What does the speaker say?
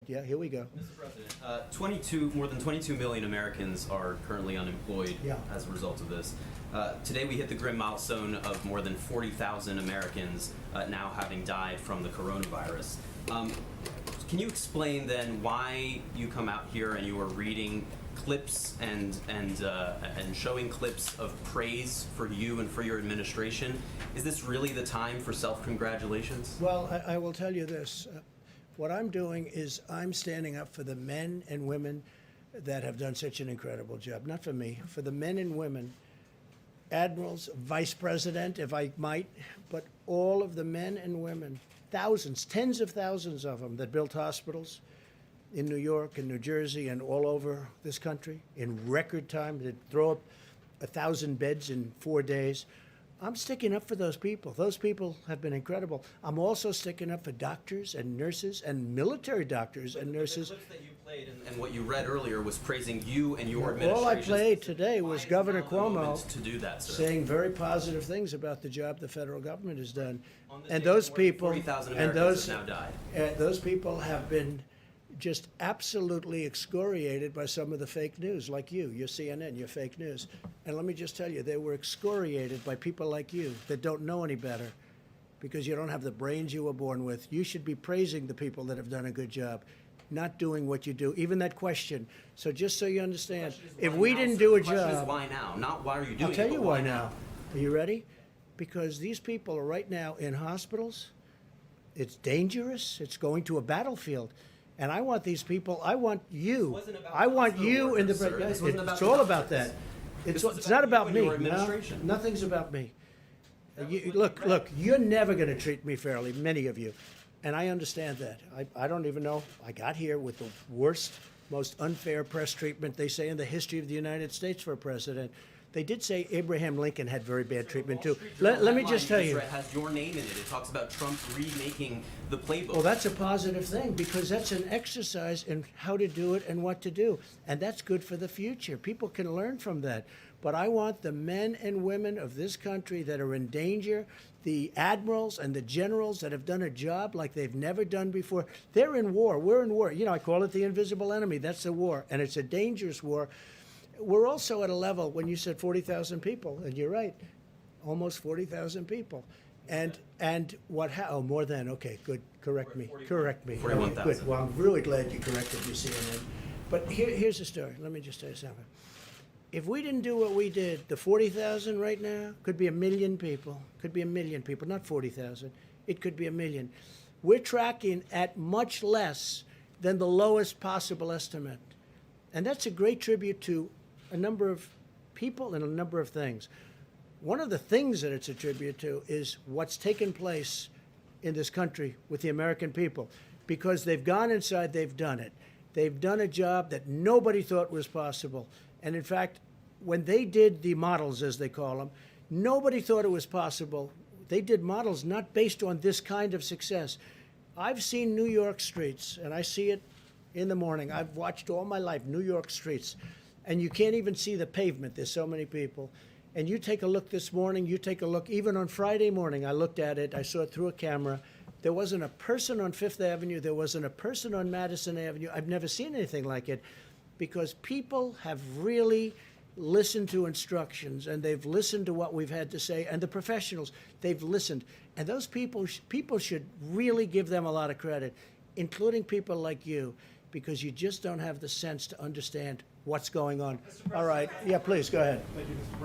Yeah, here we go. Mr. President, more than 22 million Americans are currently unemployed Yeah. as a result of this. Today we hit the grim milestone of more than 40,000 Americans now having died from the coronavirus. Can you explain then why you come out here and you are reading clips and showing clips of praise for you and for your administration? Is this really the time for self-congratulations? Well, I will tell you this. What I'm doing is I'm standing up for the men and women that have done such an incredible job. Not for me, for the men and women, admirals, vice president, if I might, but all of the men and women, thousands, tens of thousands of them that built hospitals in New York and New Jersey and all over this country in record time. They'd throw up 1,000 beds in 4 days. I'm sticking up for those people. Those people have been incredible. I'm also sticking up for doctors and nurses and military doctors and nurses. The clips that you played and what you read earlier was praising you and your administration. All I played today was Governor Cuomo to do that, sir. saying very positive things about the job the federal government has done. On this And day, those more than people, 40,000 and Americans have now died. those people have been just absolutely excoriated by some of the fake news, like you, your CNN, your fake news. And let me just tell you, they were excoriated by people like you that don't know any better because you don't have the brains you were born with. You should be praising the people that have done a good job, not doing what you do. Even that question. So just so you understand, if we didn't do a The question is job, why now? Not why are you doing it, I'll tell but you why now. Are you ready? Because these people are right now in hospitals. It's dangerous. It's going to a battlefield. And I want these people, I want you. wasn't about I want hospital you in the. workers, sir. This wasn't about It's the all about doctors. that. It's was not about about you and me. your No, administration. nothing's about me. Look, you're never going to treat me fairly, many of you. And I understand that. I don't even know. I got here with the worst, most unfair press treatment, they say, in the history of the United States for a president. They did say Abraham Lincoln had very bad treatment, too. Let me just tell you. It has your name in it. It talks about Trump remaking the playbook. Well, that's a positive thing because that's an exercise in how to do it and what to do. And that's good for the future. People can learn from that. But I want the men and women of this country that are in danger, the admirals and the generals that have done a job like they've never done before. They're in war. We're in war. You know, I call it the invisible enemy. That's a war. And it's a dangerous war. We're also at a level, when you said 40,000 people, and you're right, almost 40,000 people. And what, oh, more than, okay, good, correct me. 41,000. Good, well, I'm really glad you corrected your CNN. But here's the story, let me just tell you something. If we didn't do what we did, the 40,000 right now could be 1 million people, not 40,000, it could be 1 million. We're tracking at much less than the lowest possible estimate. And that's a great tribute to a number of people and a number of things. One of the things that it's a tribute to is what's taken place in this country with the American people. Because they've gone inside, they've done it. They've done a job that nobody thought was possible. And in fact, when they did the models, as they call them, nobody thought it was possible. They did models not based on this kind of success. I've seen New York streets, and I see it in the morning. I've watched all my life New York streets, and you can't even see the pavement. There's so many people. And you take a look this morning, you take a look, even on Friday morning, I looked at it, I saw it through a camera. There wasn't a person on Fifth Avenue, there wasn't a person on Madison Avenue. I've never seen anything like it because people have really listened to instructions and they've listened to what we've had to say, and the professionals, they've listened. And those people should really give them a lot of credit, including people like you, because you just don't have the sense to understand what's going on. All right. Yeah, please, go ahead. Thank you, Mr. President.